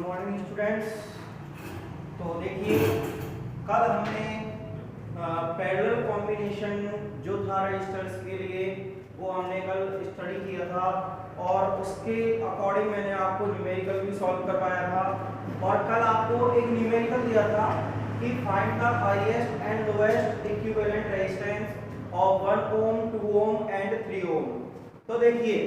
Morning students. तो देखिए, कल हमने पैरेलल कॉम्बिनेशन जो था रजिस्टर्स के लिए वो हमने कल स्टडी किया था और उसके अकॉर्डिंग मैंने आपको न्यूमेरिकल भी सॉल्व करवाया था। और कल आपको एक न्यूमेरिकल दिया था कि find the highest and lowest equivalent resistance of 1 ohm 2 ohm and 3 ohm. तो देखिए,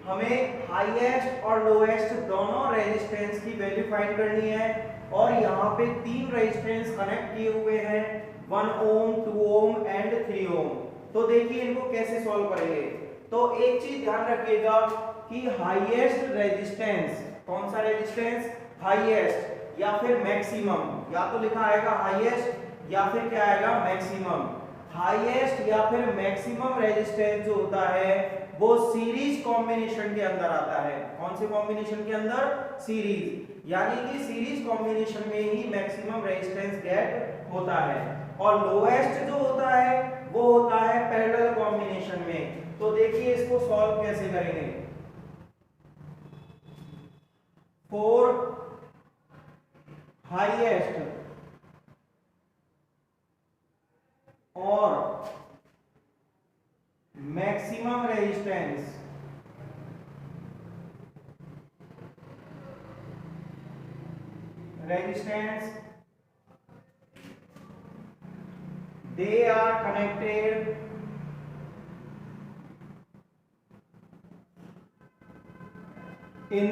हमें हाईएस्ट और लोएस्ट दोनों रेजिस्टेंस की वैल्यू फाइंड करनी है और यहाँ पे तीन रेजिस्टेंस कनेक्ट किए हुए हैं, 1 ओम 2 ओम एंड 3 ओम। तो देखिए इनको कैसे सॉल्व करेंगे। तो एक चीज ध्यान रखिएगा कि हाईएस्ट रेजिस्टेंस, कौन सा रेजिस्टेंस, हाईएस्ट या फिर मैक्सिमम, या तो लिखा आएगा हाईएस्ट या फिर क्या आएगा मैक्सिमम। हाईएस्ट या फिर मैक्सिमम रेजिस्टेंस जो होता है वो सीरीज कॉम्बिनेशन के अंदर आता है। कौन से कॉम्बिनेशन के अंदर, सीरीज, यानी कि सीरीज कॉम्बिनेशन में ही मैक्सिमम रेजिस्टेंस गेट होता है। और लोएस्ट जो होता है वो होता है पैरेलल कॉम्बिनेशन में। तो देखिए इसको सॉल्व कैसे करेंगे। फॉर हाईएस्ट और maximum resistance they are connected in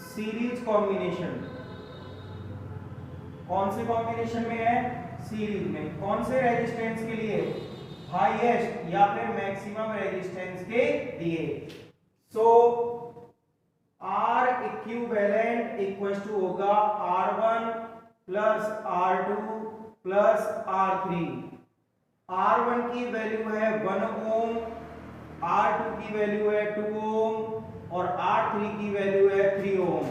series combination। कौन से कॉम्बिनेशन में है, सीरीज में। कौन से रेजिस्टेंस के लिए, हाईएस्ट या फिर मैक्सिमम रेजिस्टेंस के लिए। सो आर इक्विवेलेंट इक्वल्स टू होगा R1 plus R2 plus R3। R1 की वैल्यू है 1 ओम, R2 की वैल्यू है 2 ओम और R3 की वैल्यू है 3 ओम।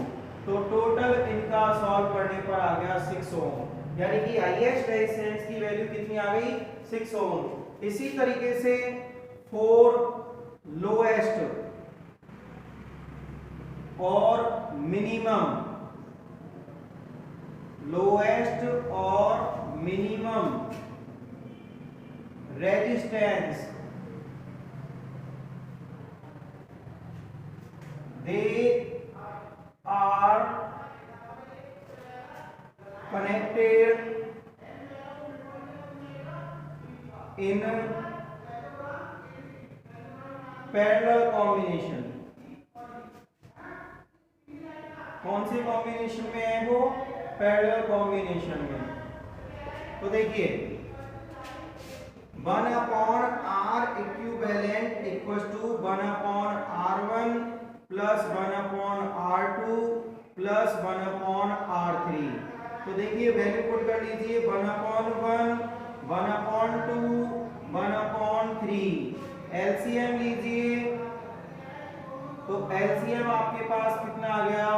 तो टोटल इनका सॉल्व करने पर आ गया 6 ओम, यानी कि हाईएस्ट रेजिस्टेंस की वैल्यू कितनी आ गई, 6 ओम। इसी तरीके से फॉर लोएस्ट और मिनिमम, लोएस्ट और minimum resistance they are connected in parallel combination। कौन से कॉम्बिनेशन में है वो, पैरेलल कॉम्बिनेशन में। तो देखिए 1 upon R equivalent equals to 1 upon R1 plus 1 upon R2 plus 1 upon R3। तो देखिए वैल्यू पुट कर लीजिए, 1 अपॉन 1, 1 अपॉन 2, 1 अपॉन 3। एलसीएम लीजिए, तो एलसीएम आपके पास कितना आ गया,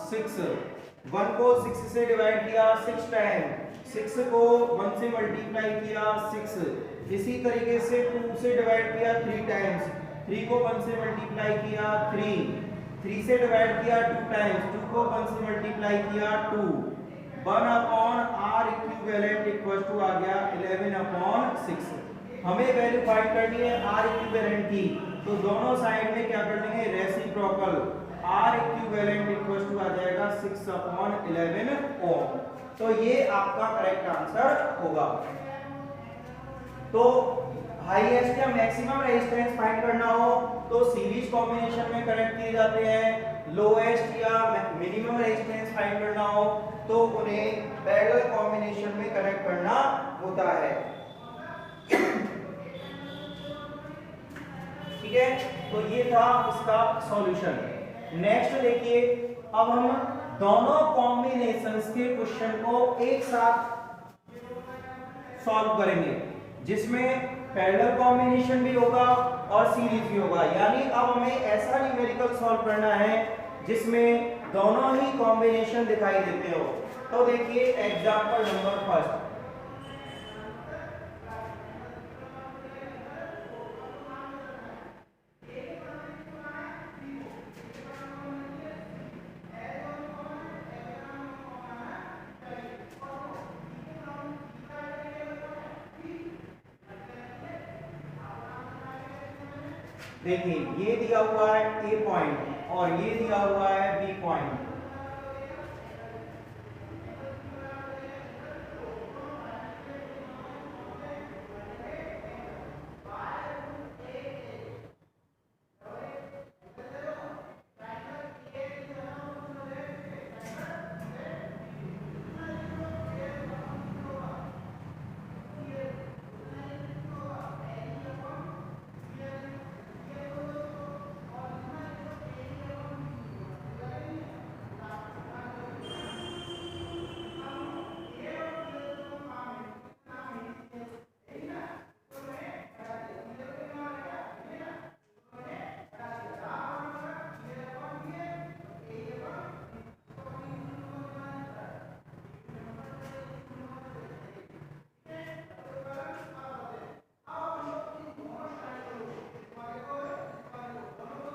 6। 1 को 6 से डिवाइड किया 6 टाइम, 6 को 1 से मल्टीप्लाई किया 6। इसी तरीके से 2 से डिवाइड किया 3 टाइम्स, 3 को 1 से मल्टीप्लाई किया 3 से डिवाइड किया 2 टाइम्स, 2 को 1 से मल्टीप्लाई किया 2। 1 upon R equivalent equal to आ गया 11 अपॉन 6। हमें वैल्यू फाइंड करनी है आर इक्विवेलेंट की, तो दोनों साइड में क्या कर लेंगे, reciprocal. R equivalent equal to आ जाएगा 6 अपॉन 11 ओम। तो ये आपका करेक्ट आंसर होगा। तो हाईएस्ट या मैक्सिमम रेजिस्टेंस फाइंड करना हो तो सीरीज कॉम्बिनेशन में कनेक्ट किए जाते हैं। लोएस्ट या मिनिमम रेजिस्टेंस फाइंड करना हो तो उन्हें पैरेलल कॉम्बिनेशन में कनेक्ट करना होता है। ठीक है, तो ये था इसका सॉल्यूशन। नेक्स्ट देखिए, अब हम दोनों कॉम्बिनेशंस के क्वेश्चन को एक साथ सॉल्व करेंगे, जिसमें पैरेलल कॉम्बिनेशन भी होगा और सीरीज भी होगा। यानी अब हमें ऐसा न्यूमेरिकल सॉल्व करना है जिसमें दोनों ही कॉम्बिनेशन दिखाई देते हो। तो देखिए एग्जांपल नंबर फर्स्ट, देखिए ये दिया हुआ है ए पॉइंट और ये दिया हुआ है बी पॉइंट।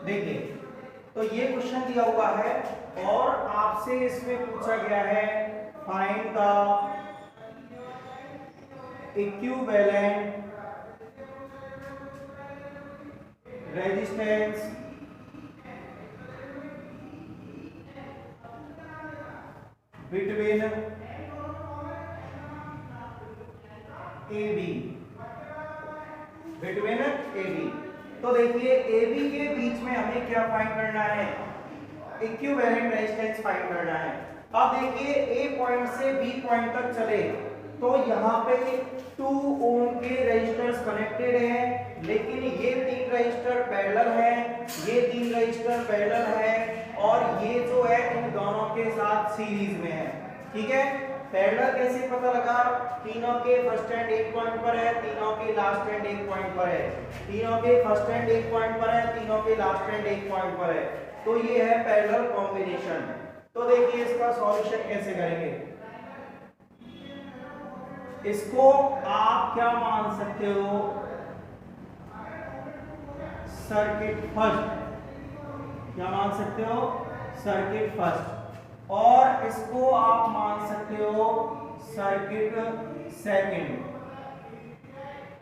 देखिए तो ये क्वेश्चन दिया हुआ है और आपसे इसमें पूछा गया है find the equivalent resistance between AB। तो देखिए AB के बीच में हमें क्या फाइंड करना है, इक्विवेलेंट रेजिस्टेंस फाइंड करना है। अब देखिए A पॉइंट से B पॉइंट तक चले तो यहाँ पे 2 ओम के रेजिस्टर्स कनेक्टेड हैं, लेकिन ये 3 रेजिस्टर पैरेलल हैं, ये 3 रेजिस्टर पैरेलल हैं और ये जो है इन दोनों के साथ सीरीज में है। ठीक है, पैरेलल कैसे पता लगा, तीनों के फर्स्ट एंड एक पॉइंट पर है, तीनों के लास्ट एंड एक पॉइंट पर है, तीनों के फर्स्ट एंड एक पॉइंट पर है, तीनों के लास्ट एंड एक पॉइंट पर है। तो ये है पैरेलल कॉम्बिनेशन। तो देखिए इसका सॉल्यूशन कैसे करेंगे, इसको आप क्या मान सकते हो, सर्किट फर्स्ट, क्या मान सकते हो, सर्किट फर्स्ट, और इसको आप मान सकते हो सर्किट सेकंड।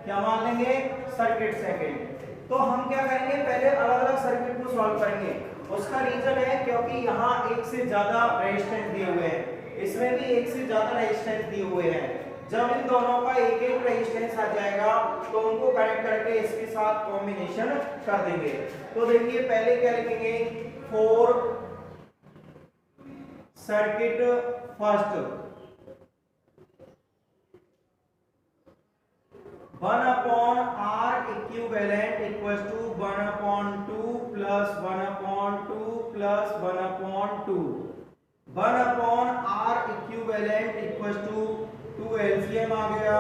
क्या मान लेंगे, सर्किट सेकंड। तो हम क्या करेंगे, पहले अलग अलग सर्किट को सॉल्व करेंगे। उसका रीजन है क्योंकि यहाँ एक से ज्यादा रेजिस्टेंस दिए हुए हैं, इसमें भी एक से ज्यादा रेजिस्टेंस दिए हुए हैं। जब इन दोनों का एक एक रेजिस्टेंस आ जाएगा तो उनको कनेक्ट करके इसके साथ कॉम्बिनेशन कर देंगे। तो देखिए पहले क्या लिखेंगे, 4 circuit first 1/R equivalent equals to 1/2 plus 1/2 plus 1/2। 1/R equivalent equals to 2 LCM आ गया,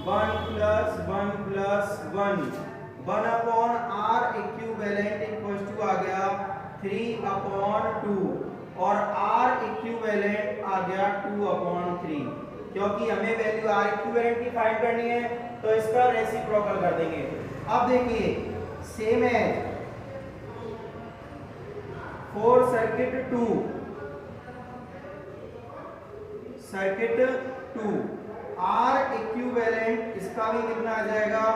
1 plus 1 plus 1। 1/R equivalent equals to आ गया 3/2 और R इक्विवेलेंट आ गया 2/3। क्योंकि हमें वैल्यू R इक्विवेलेंट की फाइंड करनी है तो इसका रेसिप्रोकल कर देंगे। अब देखिए सेम है 4 सर्किट 2 R इक्विवेलेंट इसका भी कितना आ जाएगा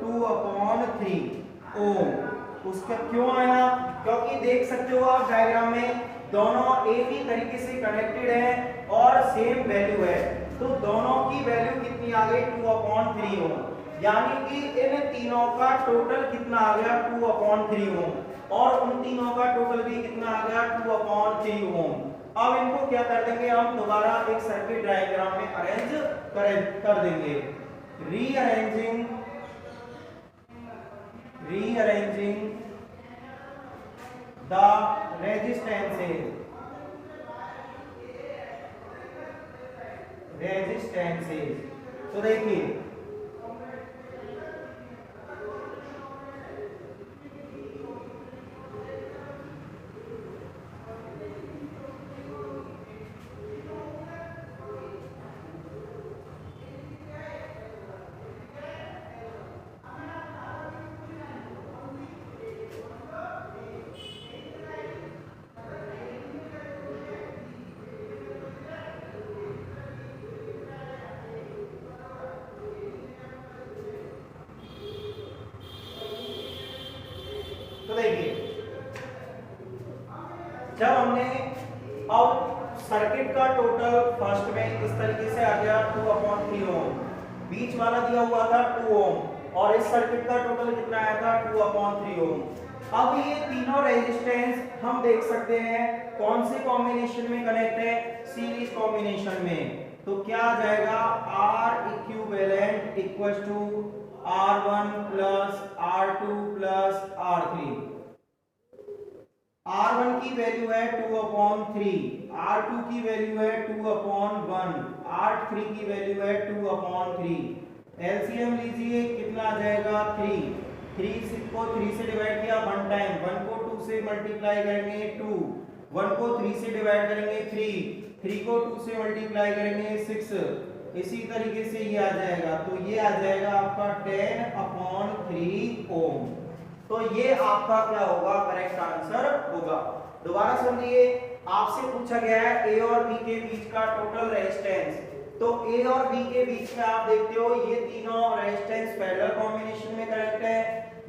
2/3 ओम। उसका क्यों आया, क्योंकि देख सकते हो आप डायग्राम में दोनों एक ही तरीके से कनेक्टेड हैं और सेम वैल्यू है, तो दोनों की वैल्यू कितनी आ गई 2/3 ओम, यानी कि इन तीनों का टोटल कितना आ गया 2/3 ओम और उन तीनों का टोटल भी कितना आ गया 2/3 ओम। अब इनको क्या कर देंगे, हम दोबारा एक सर्किट डायग्राम में अरेंज कर देंगे। Rearranging the resistances. तो देखिए तो देखिए जब हमने अब सर्किट का टोटल फर्स्ट में इस तरीके से आ गया 2/3 ओम, बीच वाला दिया हुआ था 2 ओम और इस सर्किट का टोटल कितना आया था 2/3 ओम। अब ये तीनों रेजिस्टेंस हम देख सकते हैं कौन से कॉम्बिनेशन में कनेक्ट है, सीरीज कॉम्बिनेशन में। तो क्या आ जाएगा R equivalent equals to R1 plus R2 plus R3। R1 की वैल्यू है 2/3, R2 की वैल्यू है 2/1, R3 की वैल्यू है 2/3। एलसीएम लीजिए कितना आ जाएगा 3 को 3 से डिवाइड किया 1 टाइम, 1 को 2 से मल्टीप्लाई करेंगे 2, 1 को 3 से डिवाइड करेंगे 3 को 2 से मल्टीप्लाई करेंगे 6, इसी तरीके से ये आ जाएगा। तो ये आ जाएगा आपका 10/3 ओम। तो ये आपका क्या होगा, करेक्ट आंसर होगा। दोबारा समझिए, आपसे पूछा गया है ए और बी के बीच का टोटल रेजिस्टेंस। तो ए और बी के बीच में आप देखते हो ये तीनों रेजिस्टेंस पैरेलल कॉम्बिनेशन में कनेक्ट है,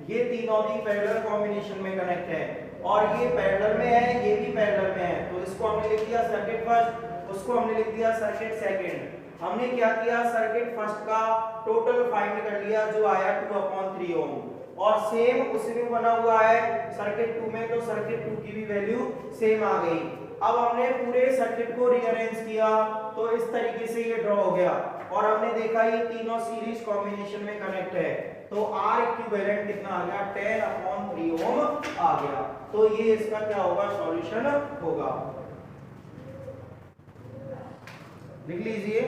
ये तीनों भी पैरेलल कॉम्बिनेशन में कनेक्ट है और ये पैरेलल में है, ये भी पैरेलल में है। तो इसको हमने लिख दिया सर्किट फर्स्ट, उसको हमने लिख दिया सर्किट सेकंड। हमने क्या किया, सर्किट फर्स्ट का टोटल फाइंड कर लिया जो आया 2/3 ओम और सेम उसी में बना हुआ है सर्किट 2 में, तो सर्किट 2 की भी वैल्यू सेम आ गई। अब हमने पूरे सर्किट को रीअरेंज किया तो इस तरीके से ये ड्रॉ हो गया और हमने देखा ये तीनों सीरीज कॉम्बिनेशन में कनेक्ट है। तो R इक्विवेलेंट कितना आ गया, 10/3 ओम आ गया। तो ये इसका क्या होगा, सॉल्यूशन होगा। लिख लीजिए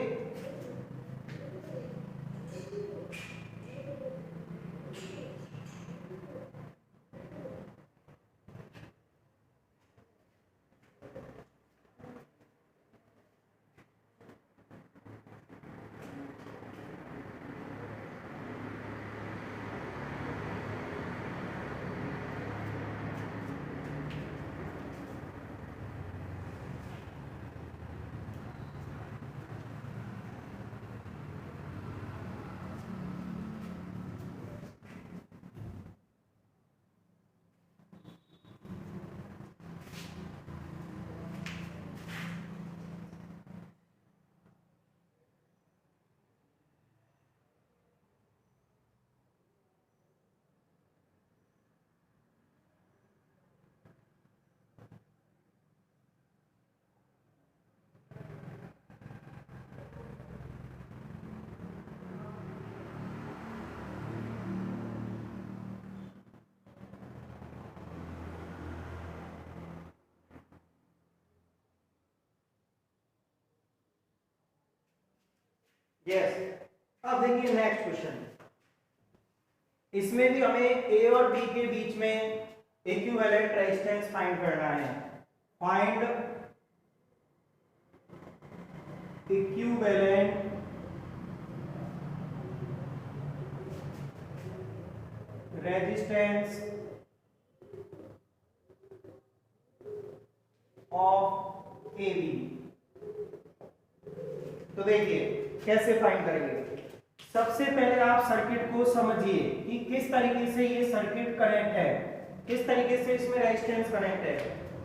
यस। अब देखिए नेक्स्ट क्वेश्चन, इसमें भी हमें ए और बी के बीच में इक्विवेलेंट रेजिस्टेंस फाइंड करना है। Find equivalent resistance of A B. तो देखिए कैसे फाइंड करेंगे। सबसे पहले आप सर्किट को समझिए कि किस तरीके से ये सर्किट कनेक्ट है, किस तरीके से इसमें रेजिस्टेंस कनेक्ट है।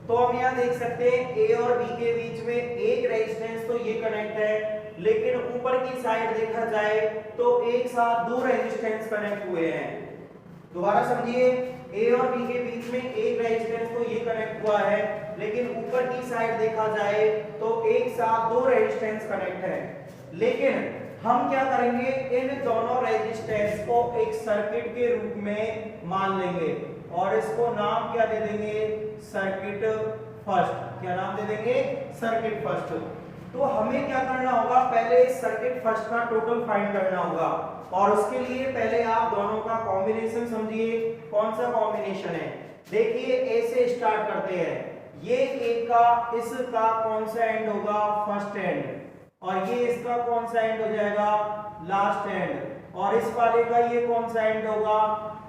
तो हम यहाँ देख सकते हैं ए और बी के बीच में एक रेजिस्टेंस तो ये कनेक्ट है, लेकिन ऊपर की साइड देखा जाए तो एक साथ दो रेजिस्टेंस कनेक्ट हुए हैं। दोबारा समझिए, ए और बी के बीच में एक रेजिस्टेंस तो ये कनेक्ट हुआ है, लेकिन ऊपर की साइड देखा जाए तो एक साथ दो रेजिस्टेंस कनेक्ट है। लेकिन हम क्या करेंगे, इन दोनों रेजिस्टेंस को एक सर्किट के रूप में मान लेंगे और इसको नाम क्या दे देंगे, सर्किट फर्स्ट। क्या नाम दे देंगे, सर्किट फर्स्ट। तो हमें क्या करना होगा, पहले सर्किट फर्स्ट का टोटल फाइंड करना होगा और उसके लिए पहले आप दोनों का कॉम्बिनेशन समझिए। कौन सा कॉम्बिनेशन है, देखिए ए से स्टार्ट करते हैं। ये एक का इसका कौन सा एंड होगा, फर्स्ट एंड, और ये इसका कौन सा एंड हो जाएगा, लास्ट एंड, और इस वाले का ये कौन सा एंड होगा,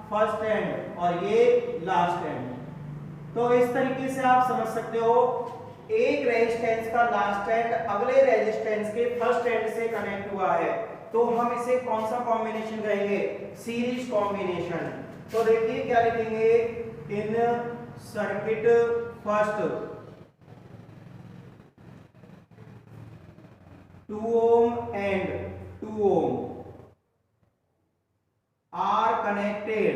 फर्स्ट एंड, और ये लास्ट एंड। तो इस तरीके से आप समझ सकते हो एक रेजिस्टेंस का लास्ट एंड अगले रेजिस्टेंस के फर्स्ट एंड से कनेक्ट हुआ है, तो हम इसे कौन सा कॉम्बिनेशन कहेंगे, सीरीज कॉम्बिनेशन। तो देखिए क्या लिखेंगे, in circuit first 2 ohm and 2 ohm are connected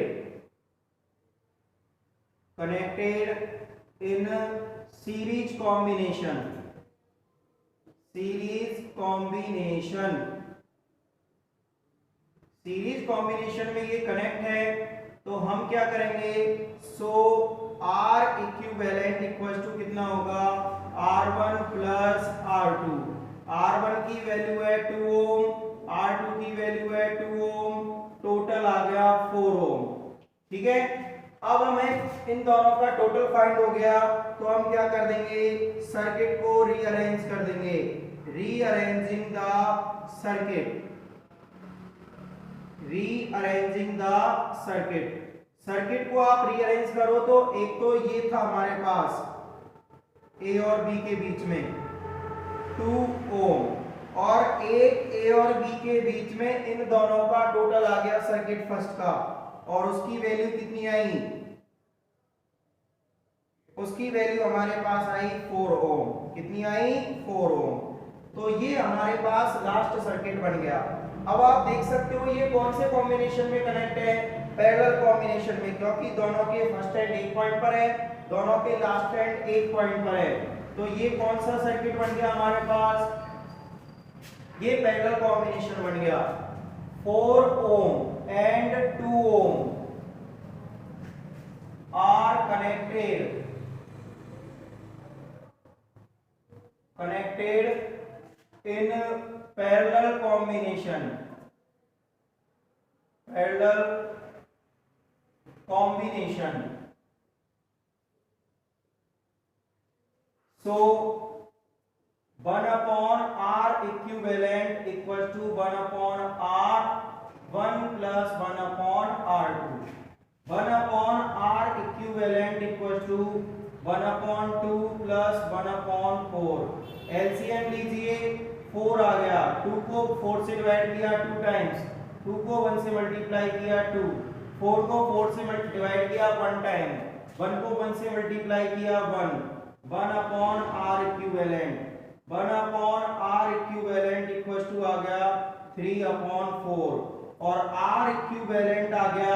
in series combination में ये कनेक्ट है, तो हम क्या करेंगे, सो आर इक्विवेलेंट इक्वल टू कितना होगा, R1 प्लस R2। R1 की वैल्यू है 2 ओम, R2 की वैल्यू है 2 ओम, टोटल आ गया 4 ओम। ठीक है, अब हमें इन दोनों का टोटल फाइंड हो गया, तो हम क्या कर देंगे, सर्किट को रीअरेंज कर देंगे, रीअरेंजिंग द सर्किट को आप रीअरेंज करो तो एक तो ये था हमारे पास ए और बी के बीच में 2 ओम, और एक ए और बी के बीच में इन दोनों का टोटल आ गया सर्किट फर्स्ट का, और उसकी वैल्यू कितनी आई, उसकी वैल्यू हमारे पास आई 4 ओम। कितनी आई, 4 ओम। तो ये हमारे पास लास्ट सर्किट बन गया। अब आप देख सकते हो ये कौन से कॉम्बिनेशन में कनेक्ट है, पैरेलल कॉम्बिनेशन में, क्योंकि दोनों के फर्स्ट एंड एक पॉइंट पर है, दोनों के लास्ट एंड एक पॉइंट पर है। तो ये कौन सा सर्किट बन गया हमारे पास, ये पैरेलल कॉम्बिनेशन बन गया। 4 ohm and 2 ohm are connected in parallel combination so 1 upon R equivalent equals to 1 upon R1 plus 1 upon R2। 1 upon R equivalent equals to 1 upon 2 plus 1 upon 4। LCM लीजिए, 4 आ गया, 2 को 4 से डिवाइड किया 2 times, 2 को 1 से multiply किया 2, 4 को 4 से डिवाइड किया 1 टाइम, 1 को 1 से मल्टीप्लाई किया 1, 1 upon R equivalent, 1 upon R equivalent equals to आ गया 3 अपॉन 4, और आर इक्विवेलेंट आ गया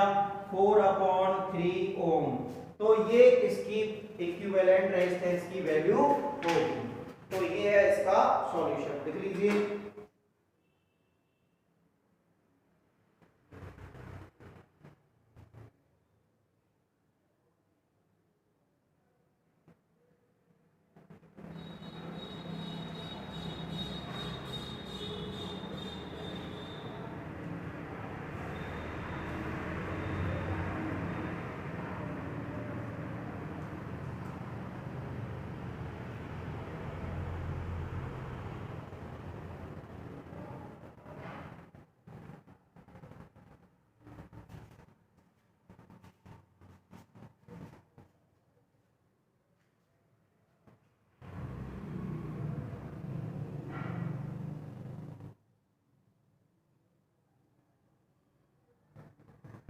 4 अपॉन 3 ओम। तो ये इसकी इक्विवेलेंट रेजिस्टेंस की वैल्यू होगी। तो ये है इसका सॉल्यूशन, लिख लीजिए।